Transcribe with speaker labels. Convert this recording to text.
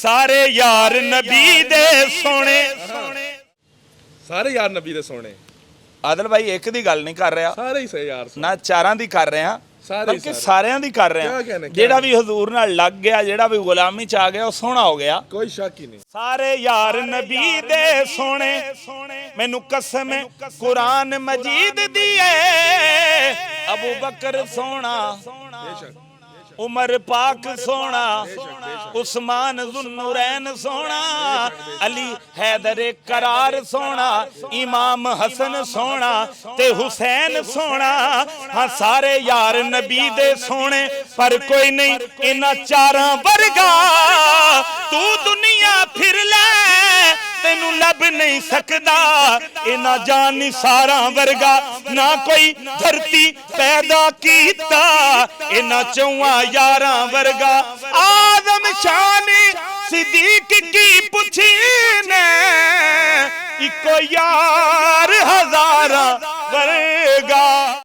Speaker 1: सारे यार नबी दे सोने।
Speaker 2: सारे यार नबी दे सोने।
Speaker 1: आदिल भाई एक दी गल नहीं कर रहा,
Speaker 2: सारे ही सही यार
Speaker 1: ना चारां दी कर रहे हैं, बल्कि सारियां दी कर रहे हैं। जेड़ा भी हजूर नाल लग गया, जेड़ा भी गुलामी च आ गया, वो सोहना हो गया,
Speaker 2: कोई शक ही नहीं।
Speaker 1: सारे यार नबी दे सोने। मैनू कसम कुरान मजीद दी है, अबू बकर सोना, उमर पाक सोना, उस्मान जुन्नुरैन सोना, अली हैदर करार सोना, इमाम हसन सोना ते हुसैन सोना। हाँ सारे यार नबी दे सोने, पर कोई नहीं इन्हां चारां वर्गा। तू दुनिया फिर ले तेनू लब नहीं सकदा, इन्हां जान निसारां वर्गा ना कोई धरती पैदा कीता, इन्हां चौहां यारां वर्गा। आदम शानी सिद्दीक की पुछीने, इको यार हजारां वर्गा।